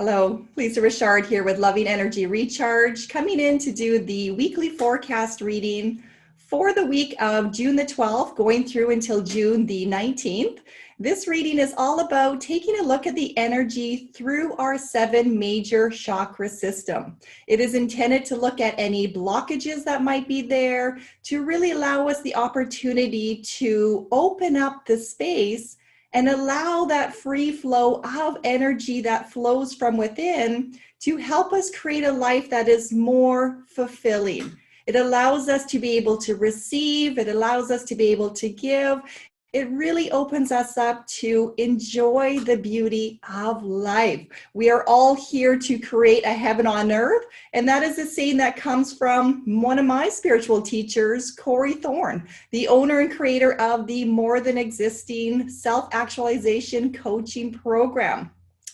Hello, Lisa Richard here with Loving Energy Recharge, coming in to do the weekly forecast reading for the week of June the 12th, going through until June the 19th. This reading is all about taking a look at the energy through our 7 major chakra system. It is intended to look at any blockages that might be there, to really allow us the opportunity to open up the space and allow that free flow of energy that flows from within to help us create a life that is more fulfilling. It allows us to be able to receive, it allows us to be able to give. It really opens us up to enjoy the beauty of life. We are all here to create a heaven on earth, and that is a saying that comes from one of my spiritual teachers, Corrie Thorne, the owner and creator of the More Than Existing Self-Actualization Coaching Program.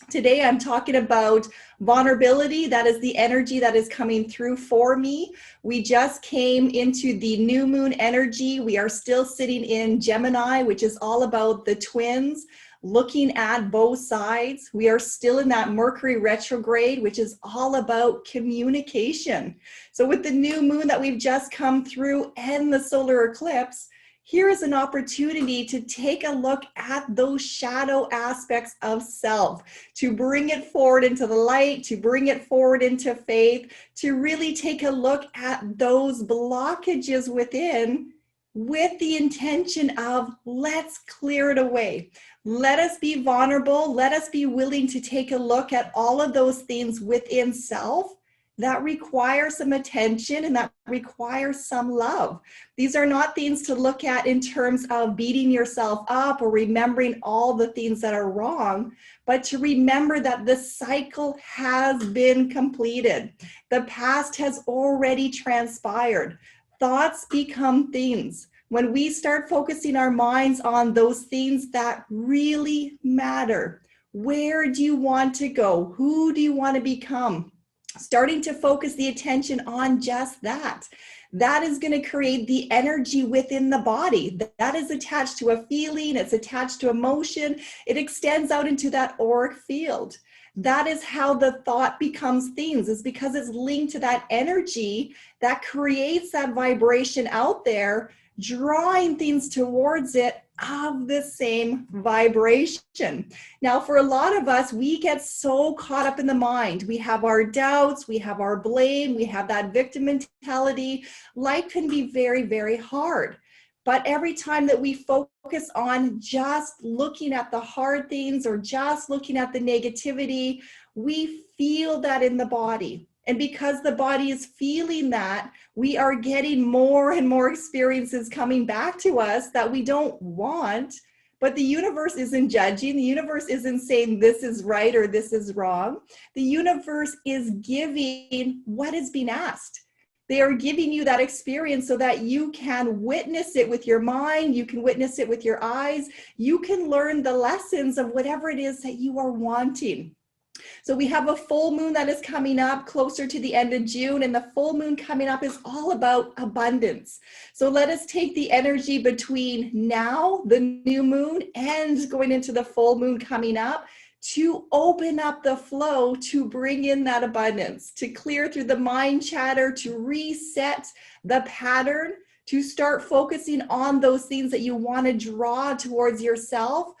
Today, I'm talking about vulnerability. That is the energy that is coming through for me. We just came into the new moon energy. We are still sitting in Gemini, which is all about the twins, looking at both sides. We are still in that Mercury retrograde, which is all about communication. So with the new moon that we've just come through and the solar eclipse, here is an opportunity to take a look at those shadow aspects of self, to bring it forward into the light, to bring it forward into faith, to really take a look at those blockages within with the intention of let's clear it away. Let us be vulnerable. Let us be willing to take a look at all of those things within self that require some attention and that require some love. These are not things to look at in terms of beating yourself up or remembering all the things that are wrong, but to remember that the cycle has been completed. The past has already transpired. Thoughts become things. When we start focusing our minds on those things that really matter, where do you want to go? Who do you want to become? Starting to focus the attention on just that. That is going to create the energy within the body. That is attached to a feeling, it's attached to emotion, it extends out into that auric field. That is how the thought becomes things, is because it's linked to that energy that creates that vibration out there, drawing things towards it of the same vibration. Now, for a lot of us, we get so caught up in the mind. We have our doubts, we have our blame, we have that victim mentality. Life can be very, very hard. But every time that we focus on just looking at the hard things or just looking at the negativity, we feel that in the body. And because the body is feeling that, we are getting more and more experiences coming back to us that we don't want. But the universe isn't judging. The universe isn't saying this is right or this is wrong. The universe is giving what is being asked. They are giving you that experience so that you can witness it with your mind. You can witness it with your eyes. You can learn the lessons of whatever it is that you are wanting. So we have a full moon that is coming up closer to the end of June, and the full moon coming up is all about abundance. So let us take the energy between now, the new moon, and going into the full moon coming up to open up the flow, to bring in that abundance, to clear through the mind chatter, to reset the pattern, to start focusing on those things that you want to draw towards yourself.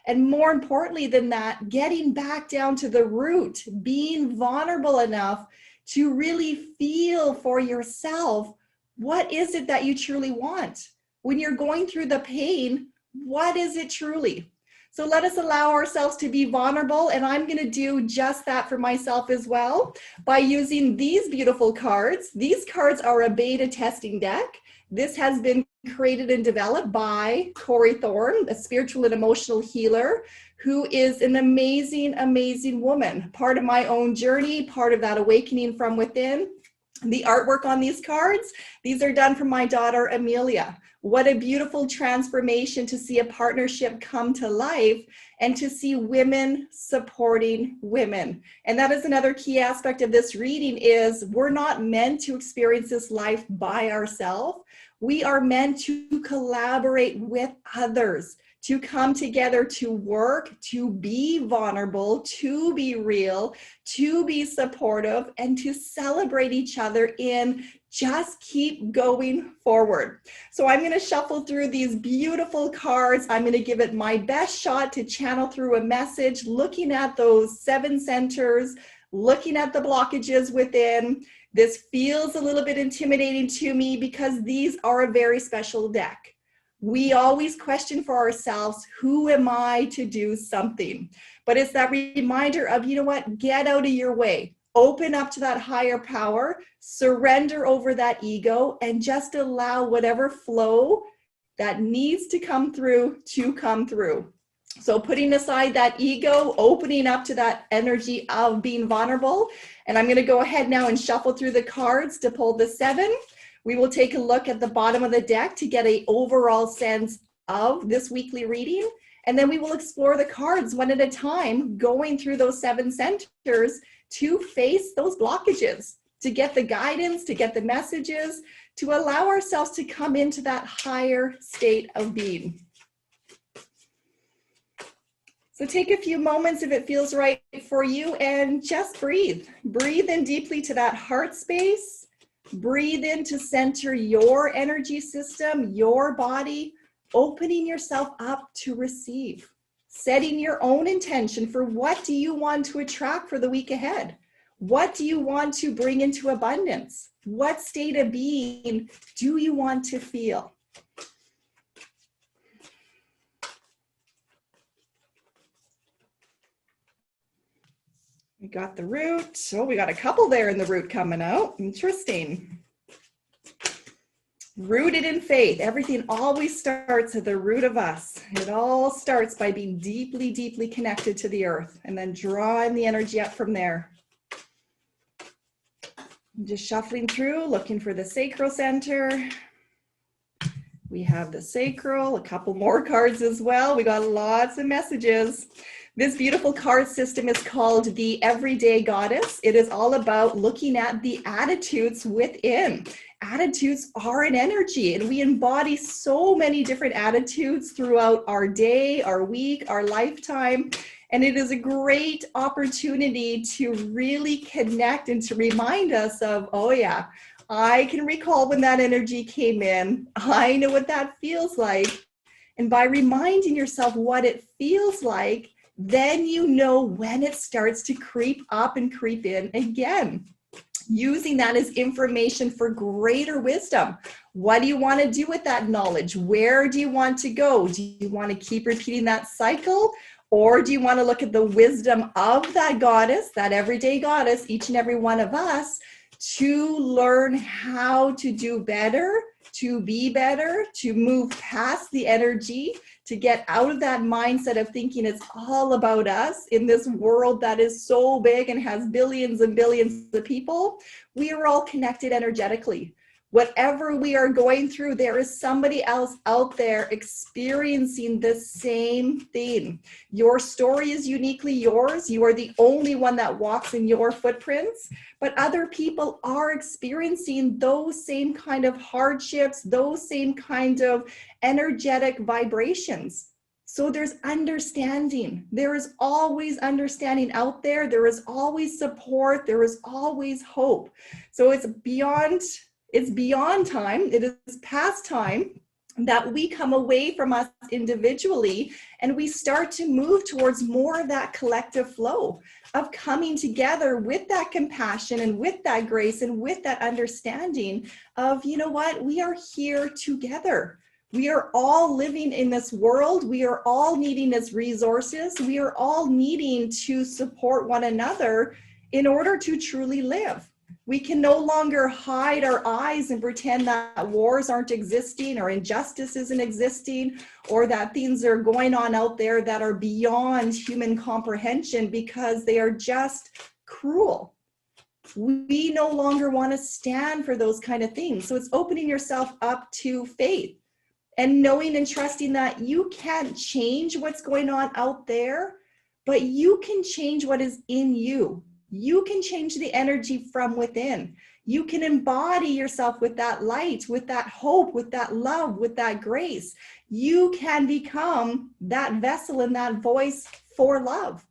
And more importantly than that, getting back down to the root, being vulnerable enough to really feel for yourself, what is it that you truly want? When you're going through the pain, what is it truly? So let us allow ourselves to be vulnerable, and I'm going to do just that for myself as well by using these beautiful cards. These cards are a beta testing deck. This has been created and developed by Corrie Thorne, a spiritual and emotional healer, who is an amazing, amazing woman. Part of my own journey, part of that awakening from within. The artwork on these cards, these are done from my daughter, Amelia. What a beautiful transformation to see a partnership come to life and to see women supporting women. And that is another key aspect of this reading is we're not meant to experience this life by ourselves. We are meant to collaborate with others to come together to work, to be vulnerable, to be real, to be supportive, and to celebrate each other in just keep going forward. So I'm going to shuffle through these beautiful cards. I'm going to give it my best shot to channel through a message, looking at those 7 centers, looking at the blockages within. This feels a little bit intimidating to me because these are a very special deck. We always question for ourselves, who am I to do something? But it's that reminder of, you know what, get out of your way. Open up to that higher power, surrender over that ego, and just allow whatever flow that needs to come through to come through. So putting aside that ego, opening up to that energy of being vulnerable. And I'm going to go ahead now and shuffle through the cards to pull the 7. We will take a look at the bottom of the deck to get an overall sense of this weekly reading. And then we will explore the cards one at a time, going through those 7 centers to face those blockages, to get the guidance, to get the messages, to allow ourselves to come into that higher state of being. So take a few moments if it feels right for you and just breathe. Breathe in deeply to that heart space. Breathe in to center your energy system, your body, opening yourself up to receive. Setting your own intention for what do you want to attract for the week ahead? What do you want to bring into abundance? What state of being do you want to feel? We got the root. Oh, we got a couple there in the root coming out. Interesting. Rooted in faith. Everything always starts at the root of us. It all starts by being deeply, deeply connected to the earth and then drawing the energy up from there. I'm just shuffling through, looking for the sacral center. We have the sacral, a couple more cards as well. We got lots of messages. This beautiful card system is called the Everyday Goddess. It is all about looking at the attitudes within. Attitudes are an energy, and we embody so many different attitudes throughout our day, our week, our lifetime. And it is a great opportunity to really connect and to remind us of, oh yeah, I can recall when that energy came in. I know what that feels like. And by reminding yourself what it feels like, then you know when it starts to creep up and creep in again. Using that as information for greater wisdom. What do you want to do with that knowledge? Where do you want to go? Do you want to keep repeating that cycle? Or do you want to look at the wisdom of that goddess, that everyday goddess, each and every one of us, to learn how to do better, to be better, to move past the energy, to get out of that mindset of thinking it's all about us in this world that is so big and has billions and billions of people. We are all connected energetically. Whatever we are going through, there is somebody else out there experiencing the same thing. Your story is uniquely yours. You are the only one that walks in your footprints, but other people are experiencing those same kind of hardships, those same kind of energetic vibrations. So there's understanding. There is always understanding out there. There is always support. There is always hope. So it's beyond time. It is past time that we come away from us individually and we start to move towards more of that collective flow of coming together with that compassion and with that grace and with that understanding of, you know what, we are here together. We are all living in this world. We are all needing as resources. We are all needing to support one another in order to truly live. We can no longer hide our eyes and pretend that wars aren't existing or injustice isn't existing or that things are going on out there that are beyond human comprehension because they are just cruel. We no longer want to stand for those kind of things. So it's opening yourself up to faith and knowing and trusting that you can't change what's going on out there, but you can change what is in you. You can change the energy from within. You can embody yourself with that light, with that hope, with that love, with that grace. You can become that vessel and that voice for love,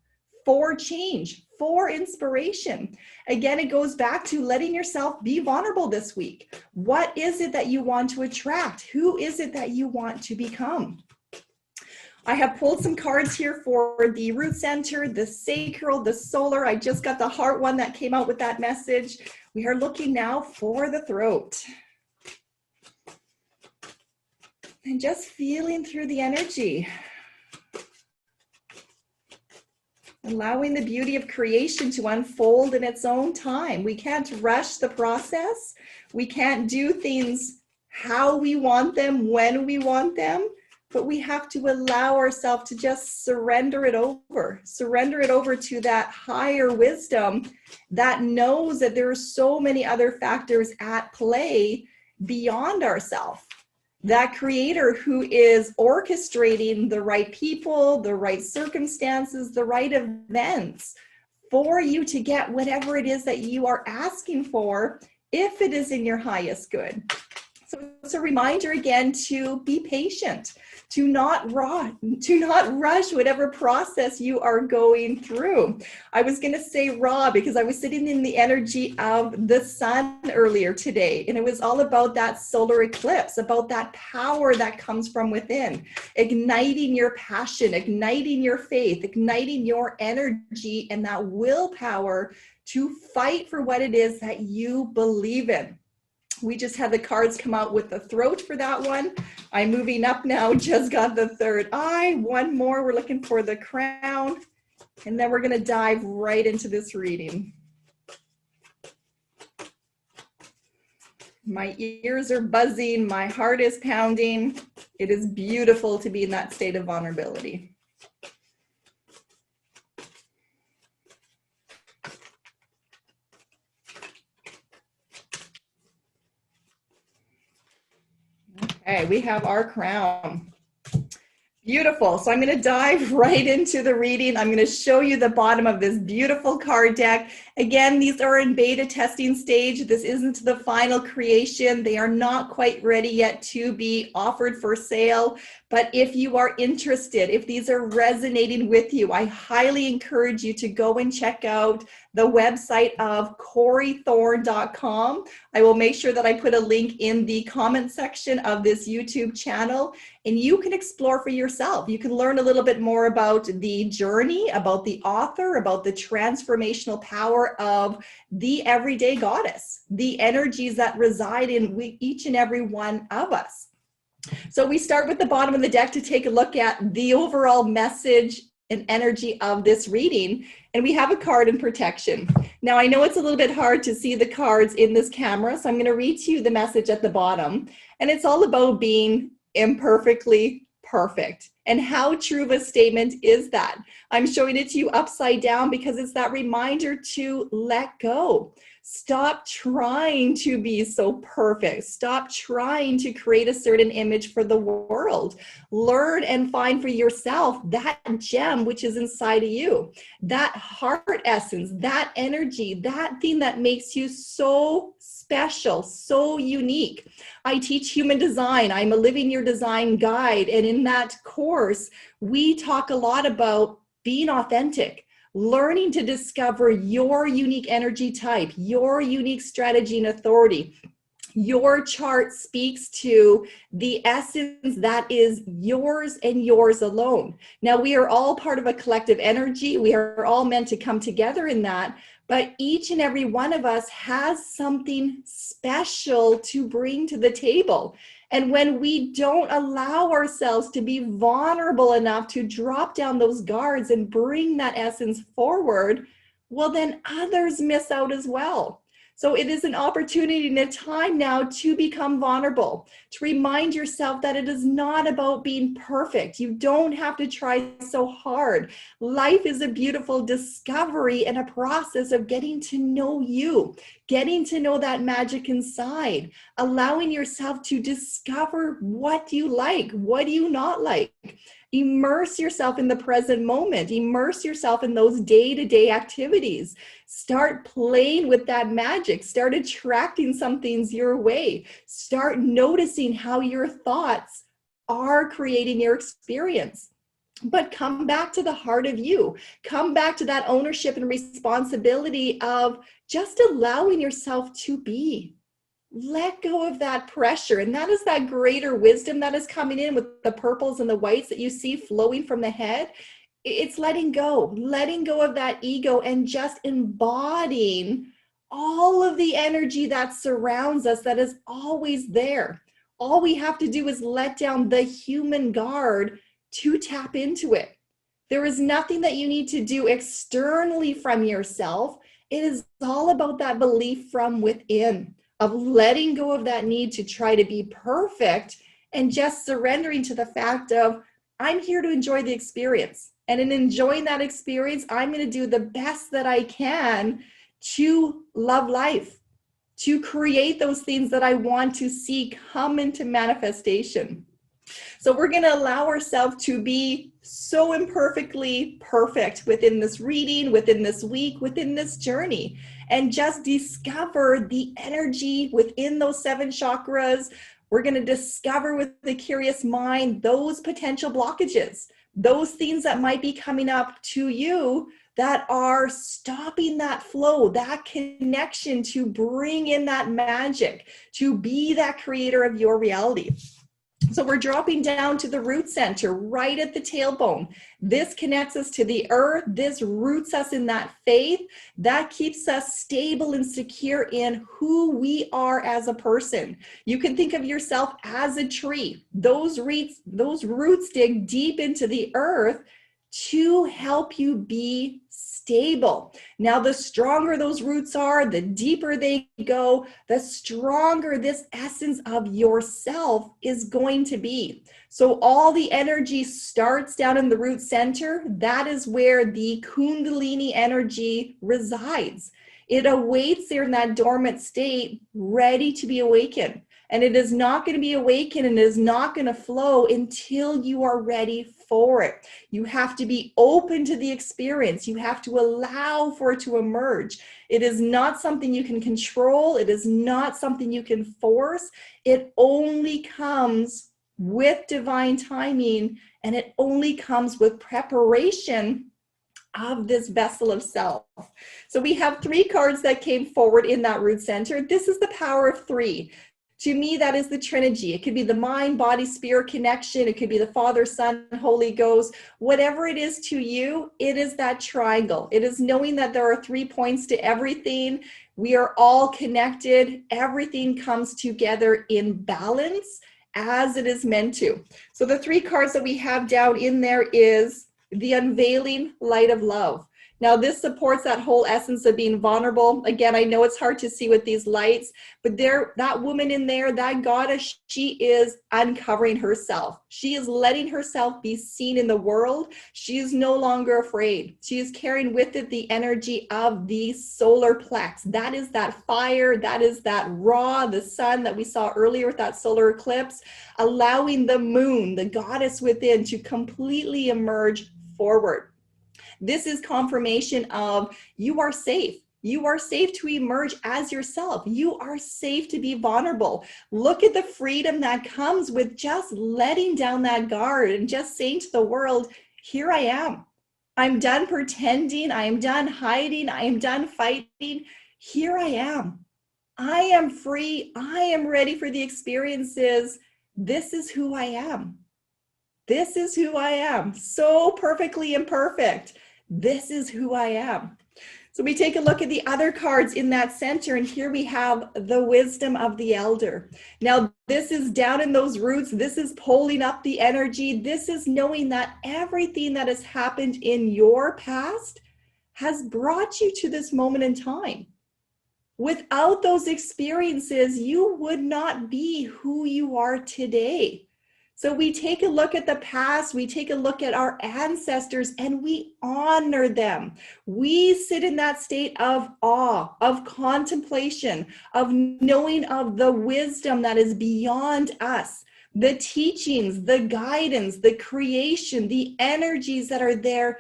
for change, for inspiration. Again, it goes back to letting yourself be vulnerable this week. What is it that you want to attract? Who is it that you want to become? I have pulled some cards here for the root center, the sacral, the solar. I just got the heart one that came out with that message. We are looking now for the throat. And just feeling through the energy. Allowing the beauty of creation to unfold in its own time. We can't rush the process. We can't do things how we want them, when we want them. But we have to allow ourselves to just surrender it over to that higher wisdom that knows that there are so many other factors at play beyond ourselves. That creator who is orchestrating the right people, the right circumstances, the right events for you to get whatever it is that you are asking for, if it is in your highest good. So it's a reminder again to be patient, to not rush whatever process you are going through. I was going to say raw because I was sitting in the energy of the sun earlier today, and it was all about that solar eclipse, about that power that comes from within, igniting your passion, igniting your faith, igniting your energy and that willpower to fight for what it is that you believe in. We just had the cards come out with the throat for that one. I'm moving up now, just got the third eye. One more, we're looking for the crown. And then we're gonna dive right into this reading. My ears are buzzing, my heart is pounding. It is beautiful to be in that state of vulnerability. Okay, we have our crown. Beautiful. So I'm going to dive right into the reading. I'm going to show you the bottom of this beautiful card deck. Again, these are in beta testing stage. This isn't the final creation. They are not quite ready yet to be offered for sale. But if you are interested, if these are resonating with you, I highly encourage you to go and check out the website of CorrieThorne.com. I will make sure that I put a link in the comment section of this YouTube channel, and you can explore for yourself. You can learn a little bit more about the journey, about the author, about the transformational power of the everyday goddess, the energies that reside in each and every one of us. So we start with the bottom of the deck to take a look at the overall message and energy of this reading. And we have a card in protection. Now, I know it's a little bit hard to see the cards in this camera, so I'm going to read to you the message at the bottom. And it's all about being imperfectly perfect. And how true of a statement is that? I'm showing it to you upside down because it's that reminder to let go. Stop trying to be so perfect. Stop trying to create a certain image for the world. Learn and find for yourself that gem which is inside of you, that heart essence, that energy, that thing that makes you so special, so unique. I teach human design. I'm a Living Your Design guide. And in that course, we talk a lot about being authentic, learning to discover your unique energy type, your unique strategy and authority. Your chart speaks to the essence that is yours and yours alone. Now, we are all part of a collective energy. We are all meant to come together in that, but each and every one of us has something special to bring to the table. And when we don't allow ourselves to be vulnerable enough to drop down those guards and bring that essence forward, well, then others miss out as well. So it is an opportunity and a time now to become vulnerable, to remind yourself that it is not about being perfect. You don't have to try so hard. Life is a beautiful discovery and a process of getting to know you, getting to know that magic inside, allowing yourself to discover what you like, what do you not like. Immerse yourself in the present moment. Immerse yourself in those day-to-day activities. Start playing with that magic. Start attracting some things your way. Start noticing how your thoughts are creating your experience. But come back to the heart of you. Come back to that ownership and responsibility of just allowing yourself to be. Let go of that pressure. And that is that greater wisdom that is coming in with the purples and the whites that you see flowing from the head. It's letting go of that ego and just embodying all of the energy that surrounds us, that is always there. All we have to do is let down the human guard to tap into it. There is nothing that you need to do externally from yourself. It is all about that belief from within, of letting go of that need to try to be perfect and just surrendering to the fact of, I'm here to enjoy the experience. And in enjoying that experience, I'm going to do the best that I can to love life, to create those things that I want to see come into manifestation. So we're going to allow ourselves to be so imperfectly perfect within this reading, within this week, within this journey, and just discover the energy within those 7 chakras. We're going to discover with the curious mind those potential blockages, those things that might be coming up to you that are stopping that flow, that connection to bring in that magic, to be that creator of your reality. So we're dropping down to the root center, right at the tailbone. This connects us to the earth. This roots us in that faith. That keeps us stable and secure in who we are as a person. You can think of yourself as a tree. Those roots dig deep into the earth to help you be stable. Now, the stronger those roots are, the deeper they go, the stronger this essence of yourself is going to be. So all the energy starts down in the root center. That is where the Kundalini energy resides. It awaits there in that dormant state, ready to be awakened. And it is not going to be awakened and it is not going to flow until you are ready for it. You have to be open to the experience. You have to allow for it to emerge. It is not something you can control. It is not something you can force. It only comes with divine timing, and it only comes with preparation of this vessel of self. So we have 3 cards that came forward in that root center. This is the power of 3. To me, that is the Trinity. It could be the mind, body, spirit connection. It could be the Father, Son, Holy Ghost. Whatever it is to you, it is that triangle. It is knowing that there are 3 points to everything. We are all connected. Everything comes together in balance as it is meant to. So the 3 cards that we have down in there is the unveiling light of love. Now, this supports that whole essence of being vulnerable. Again, I know it's hard to see with these lights, but that woman in there, that goddess, she is uncovering herself. She is letting herself be seen in the world. She is no longer afraid. She is carrying with it the energy of the solar plex. That is that fire. That is that raw, the sun that we saw earlier with that solar eclipse, allowing the moon, the goddess within, to completely emerge forward. This is confirmation of you are safe. You are safe to emerge as yourself. You are safe to be vulnerable. Look at the freedom that comes with just letting down that guard and just saying to the world, here I am. I'm done pretending. I am done hiding. I am done fighting. Here I am. I am free. I am ready for the experiences. This is who I am. This is who I am. So perfectly imperfect. This is who I am. So we take a look at the other cards in that center, and here we have the wisdom of the elder. Now, this is down in those roots. This is pulling up the energy. This is knowing that everything that has happened in your past has brought you to this moment in time. Without those experiences, you would not be who you are today. So we take a look at the past, we take a look at our ancestors, and we honor them. We sit in that state of awe, of contemplation, of knowing of the wisdom that is beyond us. the teachings, the guidance, the creation, the energies that are there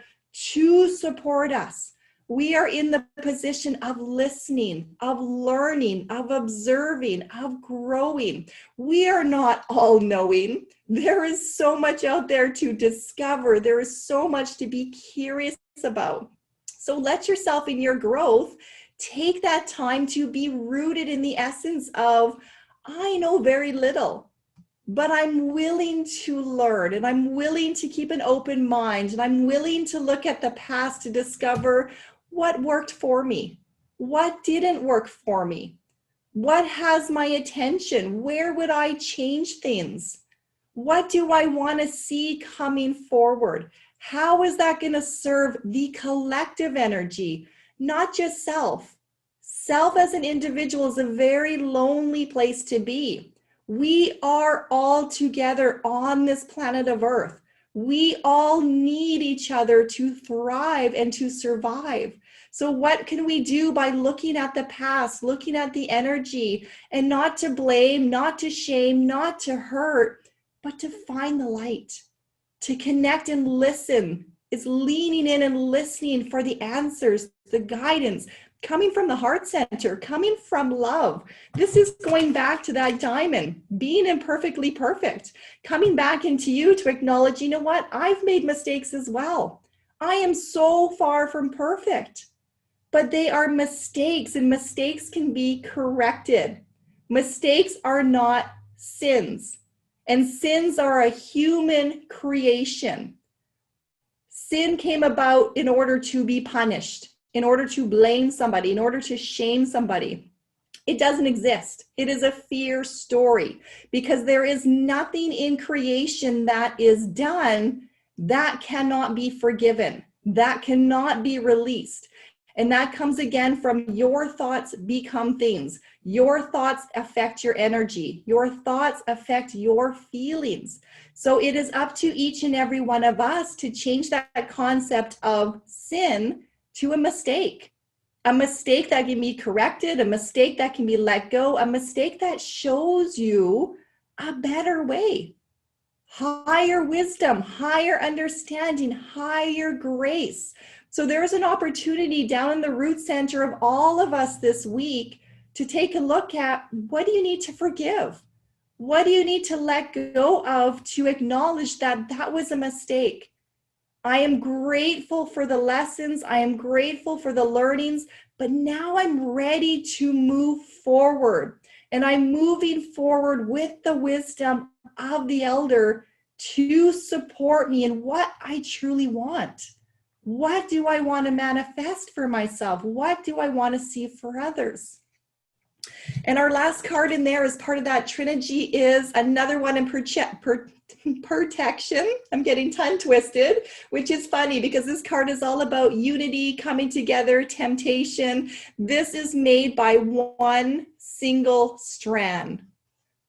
to support us. We are in the position of listening, of learning, of observing, of growing. We are not all knowing. There is so much out there to discover. There is so much to be curious about. So let yourself in your growth take that time to be rooted in the essence of, I know very little, but I'm willing to learn, and I'm willing to keep an open mind, and I'm willing to look at the past to discover what worked for me, what didn't work for me, what has my attention, where would I change things, what do I want to see coming forward, how is that going to serve the collective energy, not just self. Self as an individual is a very lonely place to be. We are all together on this planet of Earth. We all need each other to thrive and to survive. So what can we do by looking at the past, looking at the energy, and not to blame, not to shame, not to hurt, but to find the light, to connect and listen. It's leaning in and listening for the answers, the guidance, coming from the heart center, coming from love. This is going back to that diamond, being imperfectly perfect, coming back into you to acknowledge, you know what, I've made mistakes as well. I am so far from perfect, but they are mistakes, and mistakes can be corrected. Mistakes are not sins, and sins are a human creation. Sin came about in order to be punished, in order to blame somebody, in order to shame somebody. It doesn't exist. It is a fear story, because there is nothing in creation that is done that cannot be forgiven, that cannot be released. And that comes again from your thoughts become things. Your thoughts affect your energy. Your thoughts affect your feelings. So it is up to each and every one of us to change that concept of sin to a mistake that can be corrected, a mistake that can be let go, a mistake that shows you a better way, higher wisdom, higher understanding, higher grace. So there's an opportunity down in the root center of all of us this week to take a look at, what do you need to forgive? What do you need to let go of to acknowledge that that was a mistake? I am grateful for the lessons. I am grateful for the learnings, but now I'm ready to move forward. And I'm moving forward with the wisdom of the elder to support me in what I truly want. What do I want to manifest for myself? What do I want to see for others? And our last card in there as part of that trilogy is another one in protection. I'm getting tongue twisted, which is funny because this card is all about unity, coming together, temptation. This is made by one single strand.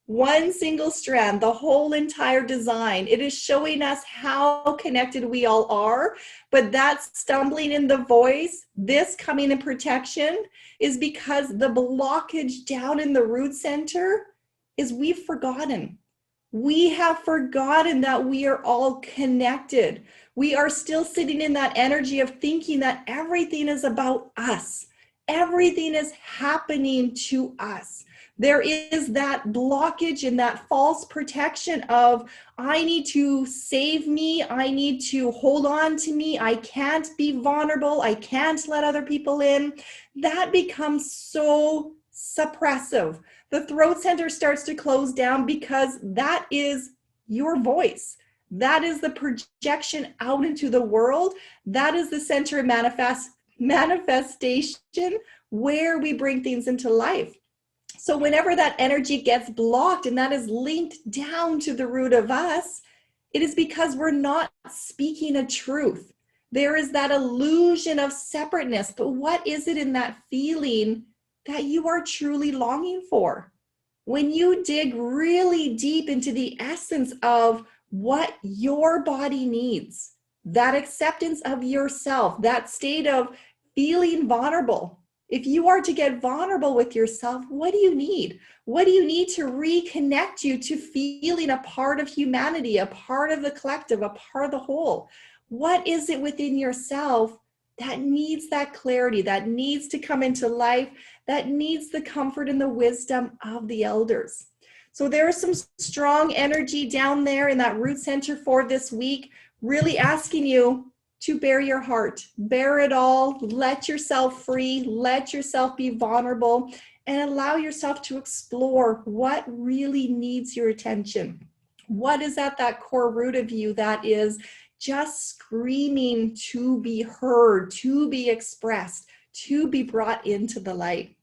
One single strand, the whole entire design. It is showing us how connected we all are, but that stumbling in the voice, this coming in protection, is because the blockage down in the root center is we've forgotten. We have forgotten that we are all connected. We are still sitting in that energy of thinking that everything is about us. Everything is happening to us. There is that blockage and that false protection of, I need to save me, I need to hold on to me, I can't be vulnerable, I can't let other people in. That becomes so suppressive. The throat center starts to close down because that is your voice. That is the projection out into the world. That is the center of manifestation where we bring things into life. So whenever that energy gets blocked and that is linked down to the root of us, it is because we're not speaking a truth. There is that illusion of separateness, but what is it in that feeling that you are truly longing for? When you dig really deep into the essence of what your body needs, that acceptance of yourself, that state of feeling vulnerable, If you are to get vulnerable with yourself, what do you need? What do you need to reconnect you to feeling a part of humanity, a part of the collective, a part of the whole? What is it within yourself that needs that clarity, that needs to come into life, that needs the comfort and the wisdom of the elders? So there is some strong energy down there in that root center for this week, really asking you to bare your heart, bare it all, let yourself free, let yourself be vulnerable, and allow yourself to explore what really needs your attention. What is at that core root of you that is just screaming to be heard, to be expressed, to be brought into the light?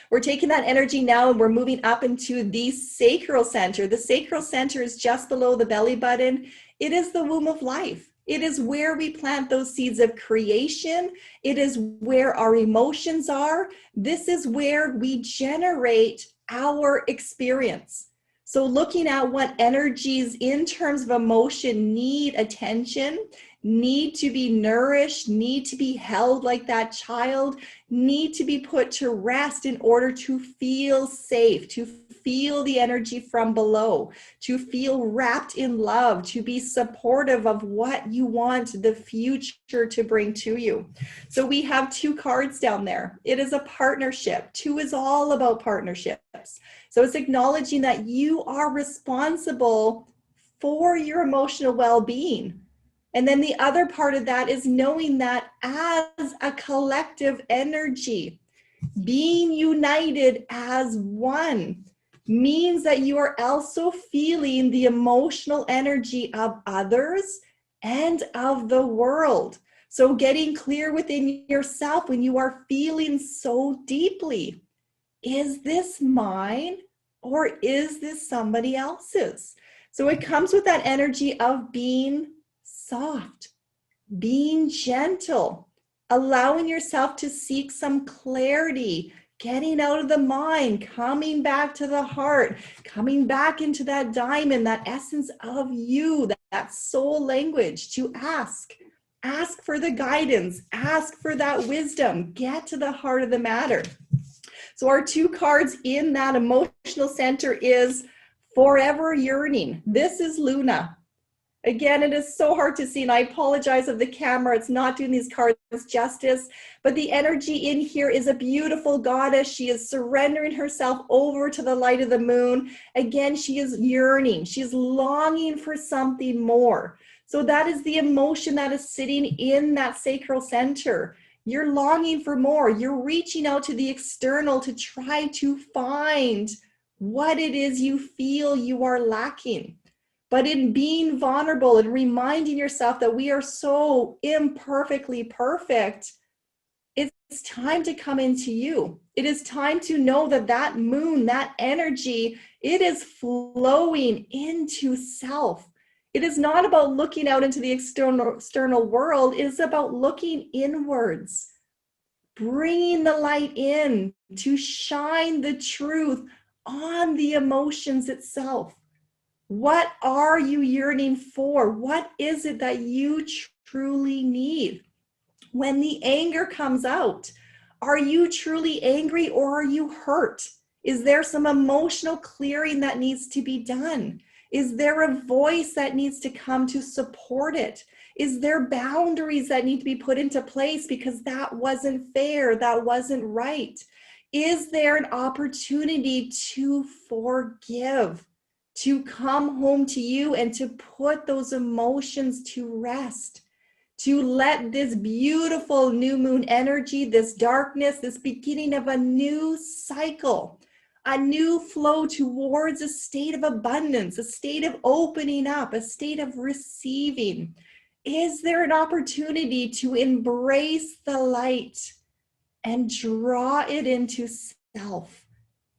We're taking that energy now and we're moving up into the sacral center. The sacral center is just below the belly button. It is the womb of life. It is where we plant those seeds of creation. It is where our emotions are. This is where we generate our experience. So looking at what energies in terms of emotion need attention, need to be nourished, need to be held like that child, need to be put to rest in order to feel safe, to feel the energy from below, to feel wrapped in love, to be supportive of what you want the future to bring to you. So we have two cards down there. It is a partnership. Two is all about partnerships. So it's acknowledging that you are responsible for your emotional well-being. And then the other part of that is knowing that as a collective energy, being united as one means that you are also feeling the emotional energy of others and of the world. So getting clear within yourself when you are feeling so deeply, is this mine or is this somebody else's? So it comes with that energy of being soft, being gentle, allowing yourself to seek some clarity, getting out of the mind, coming back to the heart, coming back into that diamond, that essence of you, that soul language, to ask for the guidance, ask for that wisdom, get to the heart of the matter. So our two cards in that emotional center is forever yearning. This is Luna. Again, it is so hard to see, and I apologize if the camera, it's not doing these cards justice, but the energy in here is a beautiful goddess. She is surrendering herself over to the light of the moon. Again, she is yearning. She's longing for something more. So that is the emotion that is sitting in that sacral center. You're longing for more. You're reaching out to the external to try to find what it is you feel you are lacking. But in being vulnerable and reminding yourself that we are so imperfectly perfect, it's time to come into you. It is time to know that that moon, that energy, it is flowing into self. It is not about looking out into the external world. It is about looking inwards, bringing the light in to shine the truth on the emotions itself. What are you yearning for? What is it that you truly need? When the anger comes out, are you truly angry or are you hurt? Is there some emotional clearing that needs to be done? Is there a voice that needs to come to support it? Is there boundaries that need to be put into place because that wasn't fair, that wasn't right? Is there an opportunity to forgive, to come home to you and to put those emotions to rest, to let this beautiful new moon energy, this darkness, this beginning of a new cycle, a new flow towards a state of abundance, a state of opening up, a state of receiving? Is there an opportunity to embrace the light and draw it into self,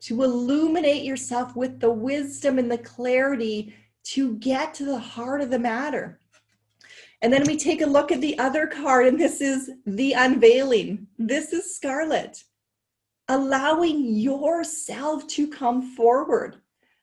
to illuminate yourself with the wisdom and the clarity to get to the heart of the matter? And then we take a look at the other card, and this is the unveiling. This is Scarlet, allowing yourself to come forward.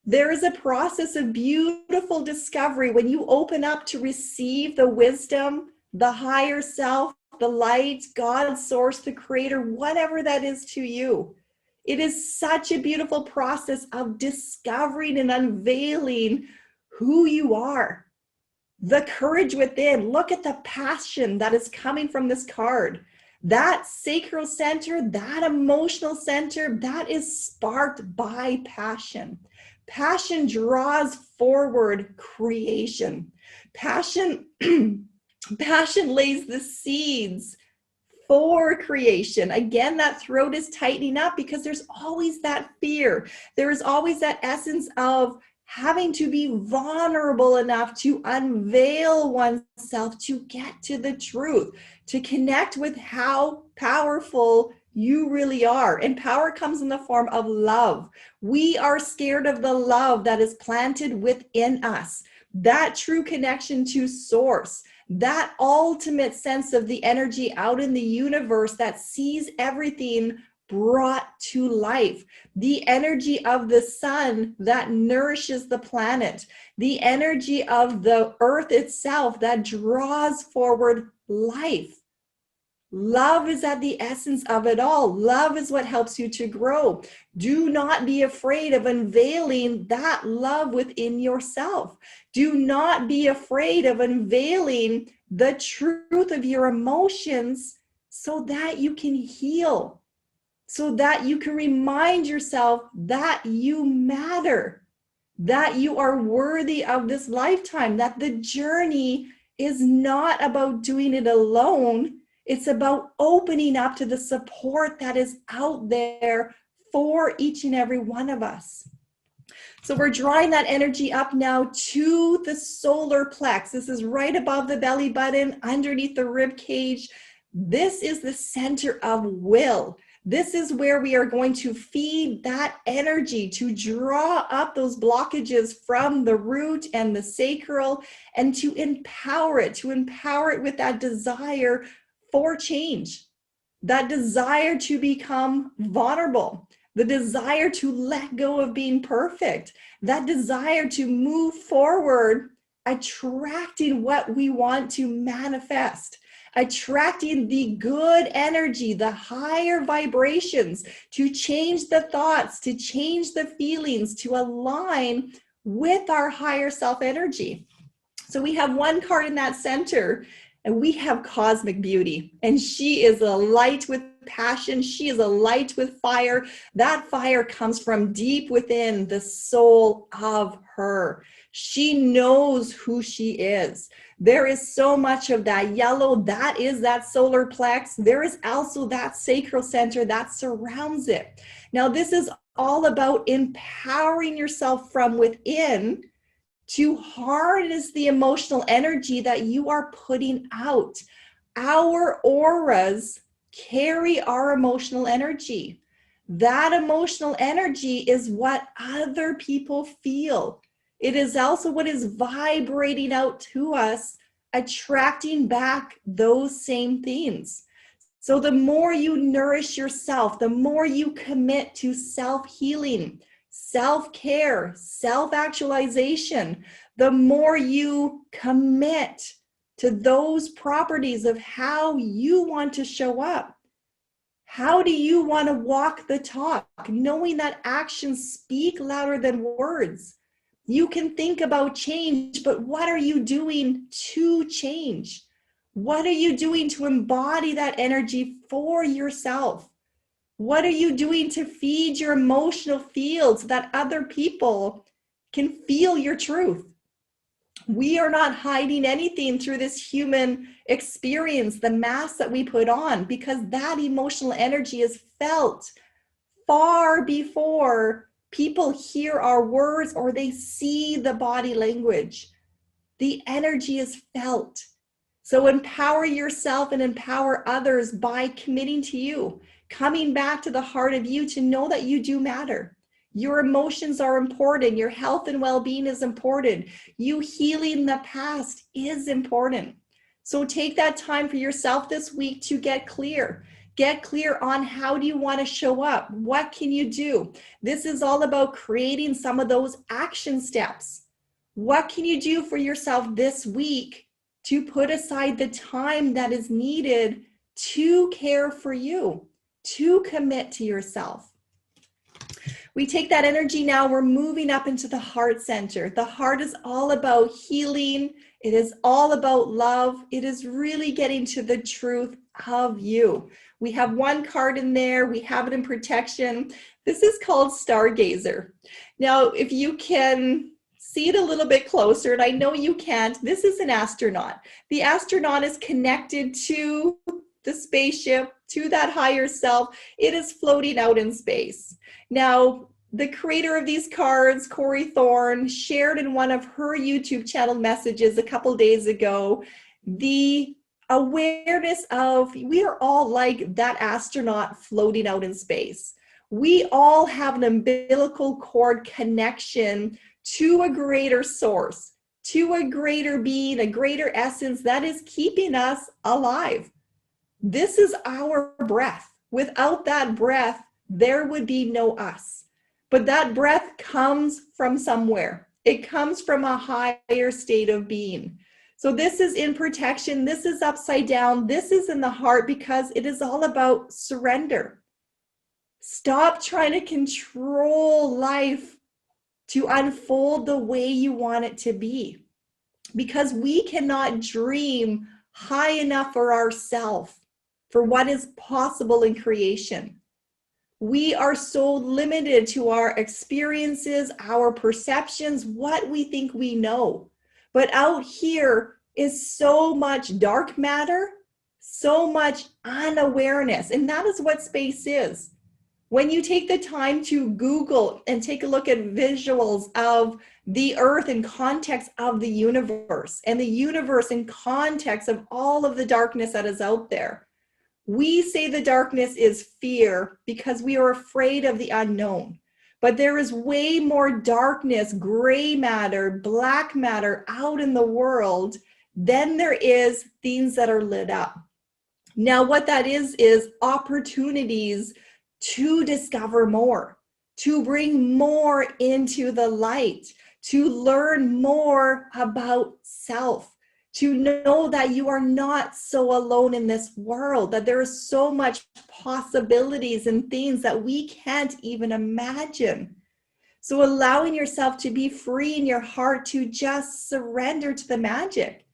There is a process of beautiful discovery when you open up to receive the wisdom, the higher self, the light, God, source, the creator, whatever that is to you. It is such a beautiful process of discovering and unveiling who you are. The courage within. Look at the passion that is coming from this card. That sacral center, that emotional center, that is sparked by passion. Passion draws forward creation. Passion, passion lays the seeds for creation. Again, that throat is tightening up because there's always that fear. There is always that essence of having to be vulnerable enough to unveil oneself, to get to the truth, to connect with how powerful you really are. And power comes in the form of love. We are scared of the love that is planted within us, that true connection to source, that ultimate sense of the energy out in the universe that sees everything brought to life, the energy of the sun that nourishes the planet, the energy of the earth itself that draws forward life. Love is at the essence of it all. Love is what helps you to grow. Do not be afraid of unveiling that love within yourself. Do not be afraid of unveiling the truth of your emotions so that you can heal, so that you can remind yourself that you matter, that you are worthy of this lifetime, that the journey is not about doing it alone. It's about opening up to the support that is out there for each and every one of us. So we're drawing that energy up now to the solar plex. This is right above the belly button, underneath the rib cage. This is the center of will. This is where we are going to feed that energy to draw up those blockages from the root and the sacral, and to empower it with that desire for change, that desire to become vulnerable, the desire to let go of being perfect, that desire to move forward, attracting what we want to manifest, attracting the good energy, the higher vibrations, to change the thoughts, to change the feelings, to align with our higher self energy. So we have one card in that center, and we have cosmic beauty, and she is a light with passion. She is a light with fire. That fire comes from deep within the soul of her. She knows who she is. There is so much of that yellow. That is that solar plex. There is also that sacral center that surrounds it. Now, this is all about empowering yourself from within to harness the emotional energy that you are putting out. Our auras carry our emotional energy. That emotional energy is what other people feel. It is also what is vibrating out to us, attracting back those same things. So the more you nourish yourself, the more you commit to self-healing, self-care, self-actualization, the more you commit to those properties of how you want to show up. How do you want to walk the talk, knowing that actions speak louder than words? You can think about change, but what are you doing to change? What are you doing to embody that energy for yourself? What are you doing to feed your emotional field so that other people can feel your truth? We are not hiding anything through this human experience, the mask that we put on, because that emotional energy is felt far before people hear our words or they see the body language. The energy is felt. So empower yourself and empower others by committing to you, coming back to the heart of you to know that you do matter. Your emotions are important. Your health and well-being is important. You healing the past is important. So take that time for yourself this week to get clear. Get clear on how do you want to show up? What can you do? This is all about creating some of those action steps. What can you do for yourself this week to put aside the time that is needed to care for you, to commit to yourself. We take that energy now, we're moving up into the heart center. The heart is all about healing. It is all about love. It is really getting to the truth of you. We have one card in there. We have it in protection. This is called Stargazer. Now, if you can see it a little bit closer, and I know you can't, this is an astronaut. The astronaut is connected to the spaceship, to that higher self. It is floating out in space. Now, the creator of these cards, Corrie Thorne, shared in one of her YouTube channel messages a couple days ago the awareness of we are all like that astronaut floating out in space. We all have an umbilical cord connection to a greater source, to a greater being, a greater essence that is keeping us alive. This is our breath. Without that breath, there would be no us. But that breath comes from somewhere. It comes from a higher state of being. So this is in protection. This is upside down. This is in the heart because it is all about surrender. Stop trying to control life to unfold the way you want it to be. Because we cannot dream high enough for ourselves, for what is possible in creation. We are so limited to our experiences, our perceptions, what we think we know. But out here is so much dark matter, so much unawareness, and that is what space is. When you take the time to Google and take a look at visuals of the earth in context of the universe, and the universe in context of all of the darkness that is out there, we say the darkness is fear because we are afraid of the unknown. But there is way more darkness, gray matter, black matter out in the world than there is things that are lit up. Now, what that is opportunities to discover more, to bring more into the light, to learn more about self, to know that you are not so alone in this world, that there is so much possibilities and things that we can't even imagine. So allowing yourself to be free in your heart, to just surrender to the magic,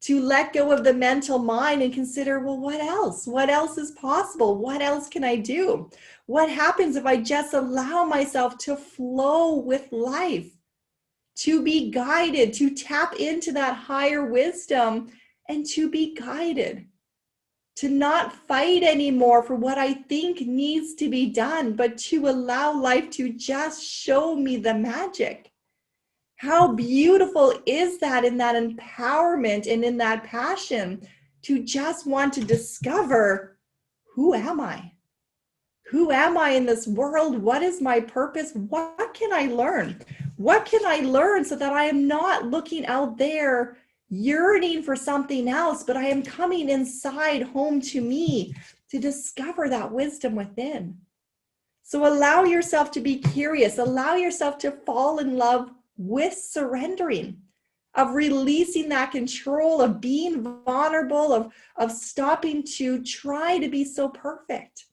to let go of the mental mind and consider, well, what else? What else is possible? What else can I do? What happens if I just allow myself to flow with life? To be guided, to tap into that higher wisdom and to be guided, to not fight anymore for what I think needs to be done, but to allow life to just show me the magic. How beautiful is that in that empowerment and in that passion to just want to discover, who am I? Who am I in this world? What is my purpose? What can I learn? What can I learn so that I am not looking out there yearning for something else, but I am coming inside home to me to discover that wisdom within. So allow yourself to be curious. Allow yourself to fall in love with surrendering, of releasing that control, of being vulnerable, of stopping to try to be so perfect.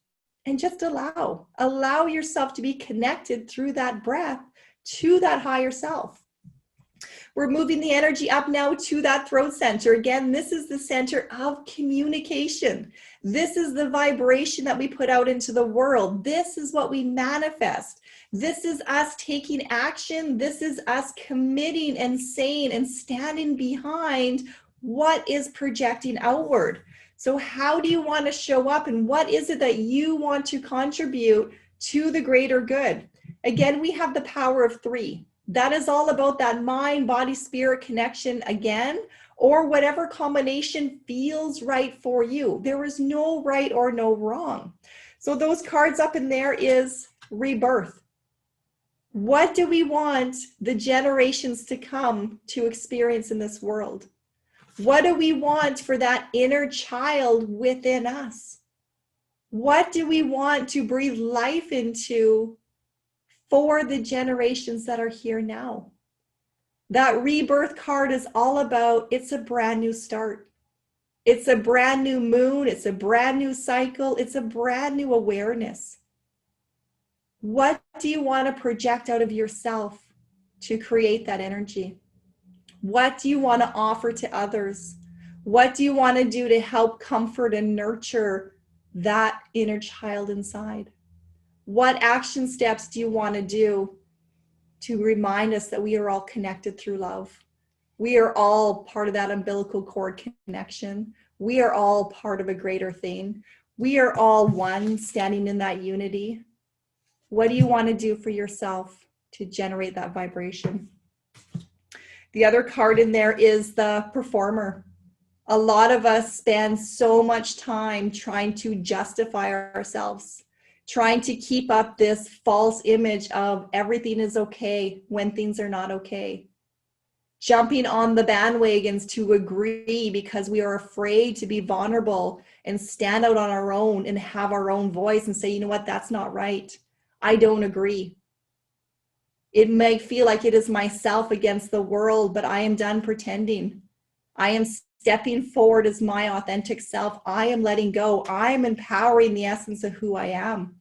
And just allow yourself to be connected through that breath to that higher self. We're moving the energy up now to that throat center. Again, this is the center of communication. This is the vibration that we put out into the world. This is what we manifest. This is us taking action. This is us committing and saying and standing behind what is projecting outward. So how do you want to show up, and what is it that you want to contribute to the greater good? Again, we have the power of 3. That is all about that mind, body, spirit connection again, or whatever combination feels right for you. There is no right or no wrong. So those cards up in there is rebirth. What do we want the generations to come to experience in this world? What do we want for that inner child within us? What do we want to breathe life into for the generations that are here now? That rebirth card is all about, it's a brand new start. It's a brand new moon. It's a brand new cycle. It's a brand new awareness. What do you want to project out of yourself to create that energy? What do you want to offer to others? What do you want to do to help comfort and nurture that inner child inside? What action steps do you want to do to remind us that we are all connected through love? We are all part of that umbilical cord connection. We are all part of a greater thing. We are all one, standing in that unity. What do you want to do for yourself to generate that vibration? The other card in there is the performer. A lot of us spend so much time trying to justify ourselves, trying to keep up this false image of everything is okay when things are not okay. Jumping on the bandwagons to agree because we are afraid to be vulnerable and stand out on our own and have our own voice and say, you know what, that's not right. I don't agree. It may feel like it is myself against the world, but I am done pretending. I am stepping forward as my authentic self. I am letting go. I am empowering the essence of who I am.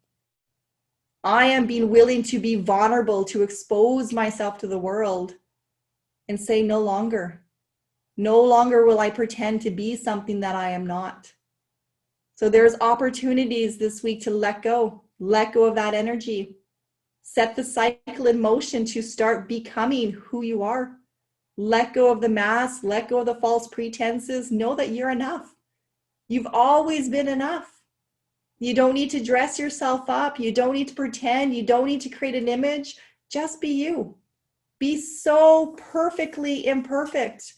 I am being willing to be vulnerable, to expose myself to the world and say no longer. No longer will I pretend to be something that I am not. So there's opportunities this week to let go of that energy. Set the cycle in motion to start becoming who you are. Let go of the mask, let go of the false pretenses. Know that you're enough. You've always been enough. You don't need to dress yourself up. You don't need to pretend. You don't need to create an image. Just be you. Be so perfectly imperfect.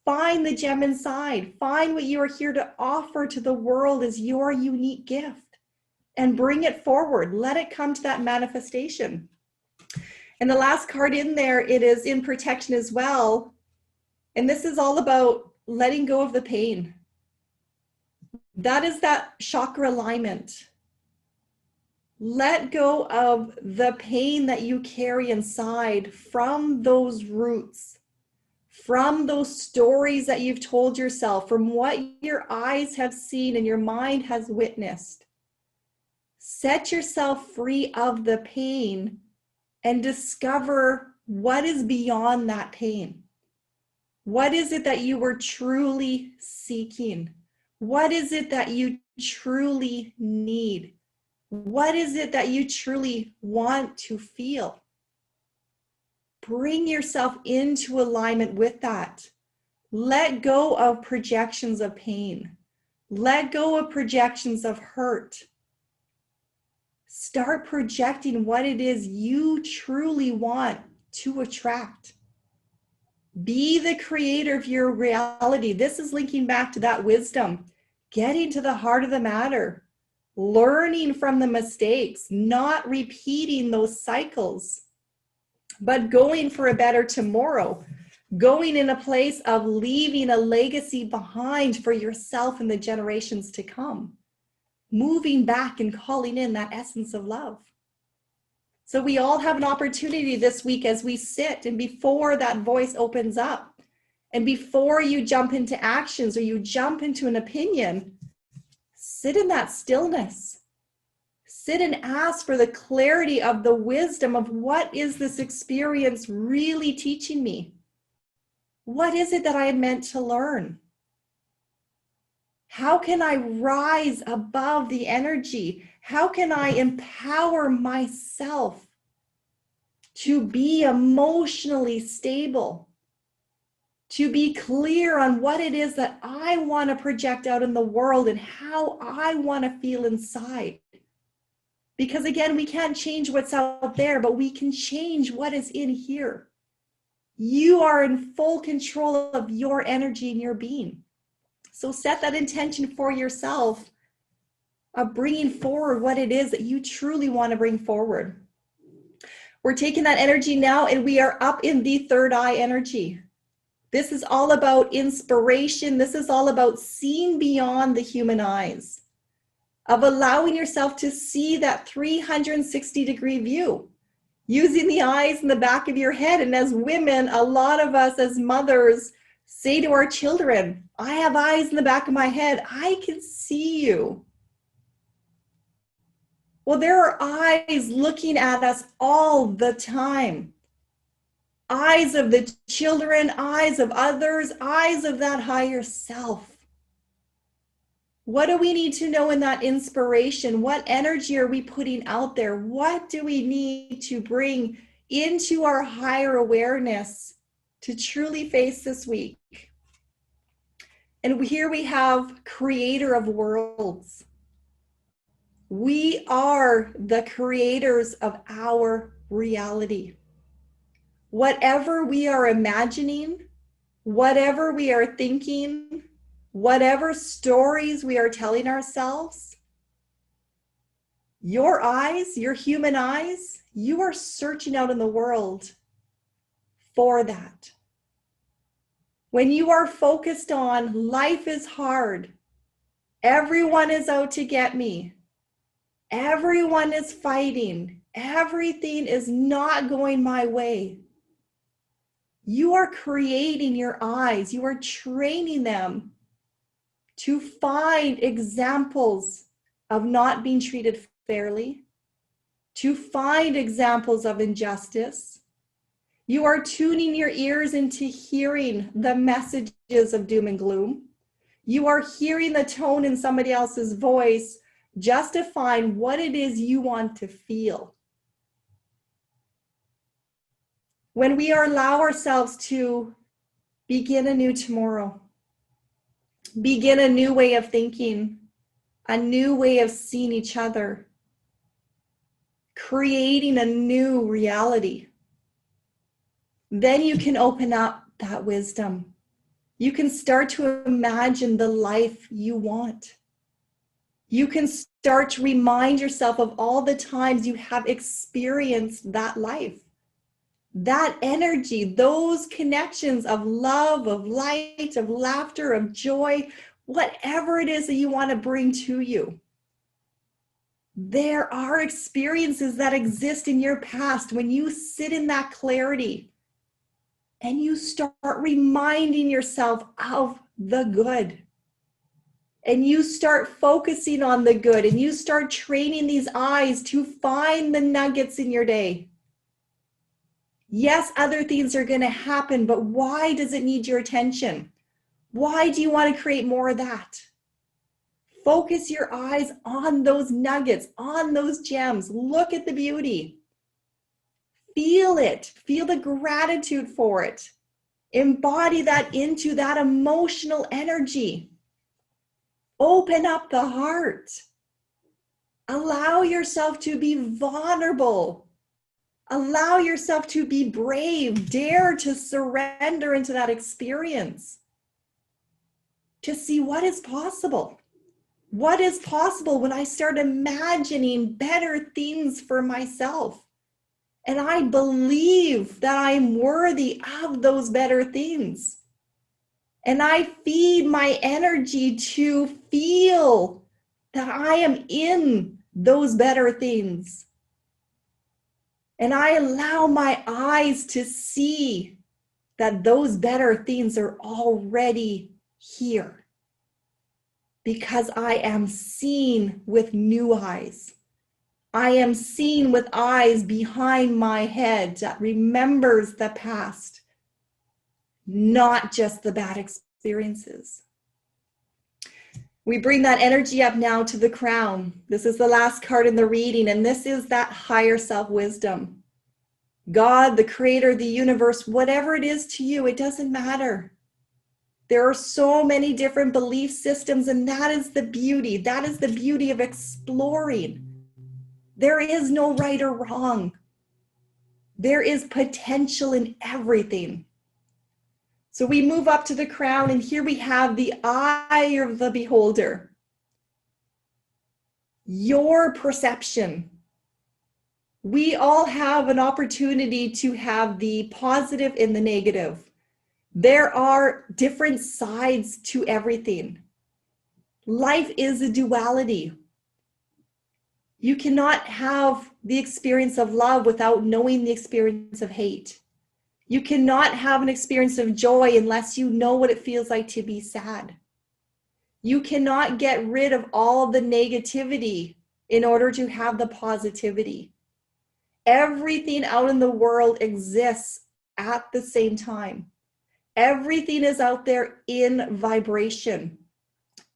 Find the gem inside. Find what you are here to offer to the world as your unique gift and bring it forward. Let it come to that manifestation. And the last card in there, it is in protection as well. And this is all about letting go of the pain. That is that chakra alignment. Let go of the pain that you carry inside from those roots, from those stories that you've told yourself, from what your eyes have seen and your mind has witnessed. Set yourself free of the pain and discover what is beyond that pain. What is it that you were truly seeking? What is it that you truly need? What is it that you truly want to feel? Bring yourself into alignment with that. Let go of projections of pain. Let go of projections of hurt. Start projecting what it is you truly want to attract. Be the creator of your reality. This is linking back to that wisdom, getting to the heart of the matter, learning from the mistakes, not repeating those cycles, but going for a better tomorrow, going in a place of leaving a legacy behind for yourself and the generations to come. Moving back and calling in that essence of love. So we all have an opportunity this week as we sit and before that voice opens up and before you jump into actions or you jump into an opinion, sit in that stillness. Sit and ask for the clarity of the wisdom of what is this experience really teaching me? What is it that I am meant to learn? How can I rise above the energy? How can I empower myself to be emotionally stable? To be clear on what it is that I want to project out in the world and how I want to feel inside. Because again, we can't change what's out there, but we can change what is in here. You are in full control of your energy and your being. So set that intention for yourself of bringing forward what it is that you truly want to bring forward. We're taking that energy now and we are up in the third eye energy. This is all about inspiration. This is all about seeing beyond the human eyes, of allowing yourself to see that 360-degree view, using the eyes in the back of your head. And as women, a lot of us as mothers say to our children, I have eyes in the back of my head. I can see you. Well, there are eyes looking at us all the time. Eyes of the children, eyes of others, eyes of that higher self. What do we need to know in that inspiration? What energy are we putting out there? What do we need to bring into our higher awareness to truly face this week? And here we have creator of worlds. We are the creators of our reality. Whatever we are imagining, whatever we are thinking, whatever stories we are telling ourselves, your eyes, your human eyes, you are searching out in the world for that. When you are focused on life is hard, everyone is out to get me, everyone is fighting, everything is not going my way, you are creating your eyes, you are training them to find examples of not being treated fairly, to find examples of injustice. You are tuning your ears into hearing the messages of doom and gloom. You are hearing the tone in somebody else's voice, justifying what it is you want to feel. When we allow ourselves to begin a new tomorrow, begin a new way of thinking, a new way of seeing each other, creating a new reality, then you can open up that wisdom. You can start to imagine the life you want. You can start to remind yourself of all the times you have experienced that life. That energy, those connections of love, of light, of laughter, of joy, whatever it is that you want to bring to you. There are experiences that exist in your past when you sit in that clarity and you start reminding yourself of the good. And you start focusing on the good and you start training these eyes to find the nuggets in your day. Yes, other things are going to happen, but why does it need your attention? Why do you want to create more of that? Focus your eyes on those nuggets, on those gems. Look at the beauty. Feel it. Feel the gratitude for it. Embody that into that emotional energy. Open up the heart. Allow yourself to be vulnerable. Allow yourself to be brave. Dare to surrender into that experience. To see what is possible. What is possible when I start imagining better things for myself? And I believe that I'm worthy of those better things. And I feed my energy to feel that I am in those better things. And I allow my eyes to see that those better things are already here. Because I am seen with new eyes. I am seen with eyes behind my head that remembers the past, not just the bad experiences. We bring that energy up now to the crown. This is the last card in the reading, and this is that higher self-wisdom. God, the creator, the universe, whatever it is to you, it doesn't matter. There are so many different belief systems, and that is the beauty. That is the beauty of exploring. There is no right or wrong. There is potential in everything. So we move up to the crown, and here we have the eye of the beholder. Your perception. We all have an opportunity to have the positive and the negative. There are different sides to everything. Life is a duality. You cannot have the experience of love without knowing the experience of hate. You cannot have an experience of joy unless you know what it feels like to be sad. You cannot get rid of all the negativity in order to have the positivity. Everything out in the world exists at the same time. Everything is out there in vibration.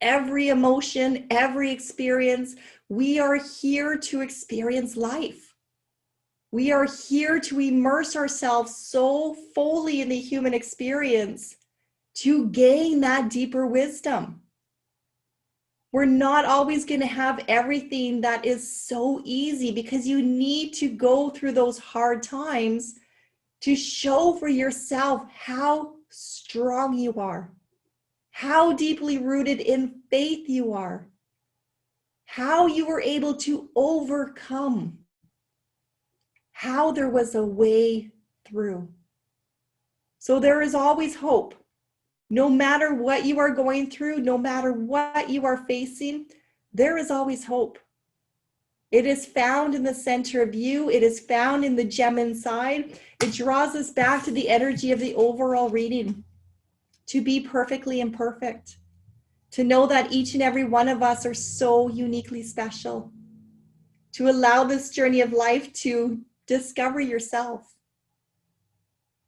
Every emotion, every experience, we are here to experience life. We are here to immerse ourselves so fully in the human experience to gain that deeper wisdom. We're not always going to have everything that is so easy, because you need to go through those hard times to show for yourself how strong you are, how deeply rooted in faith you are, how you were able to overcome, how there was a way through. So there is always hope. No matter what you are going through, no matter what you are facing, there is always hope. It is found in the center of you. It is found in the gem inside. It draws us back to the energy of the overall reading, to be perfectly imperfect, to know that each and every one of us are so uniquely special, to allow this journey of life to discover yourself.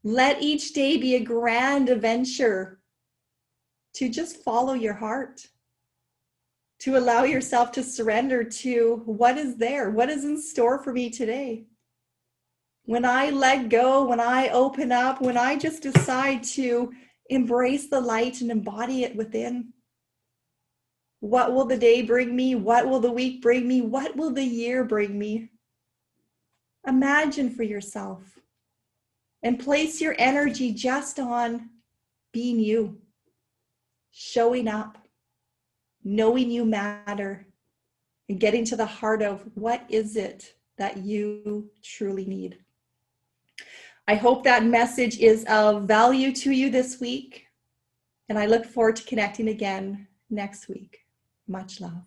Let each day be a grand adventure to just follow your heart, to allow yourself to surrender to what is there, what is in store for me today. When I let go, when I open up, when I just decide to embrace the light and embody it within, what will the day bring me? What will the week bring me? What will the year bring me? Imagine for yourself and place your energy just on being you, showing up, knowing you matter, and getting to the heart of what is it that you truly need. I hope that message is of value to you this week, and I look forward to connecting again next week. Much love.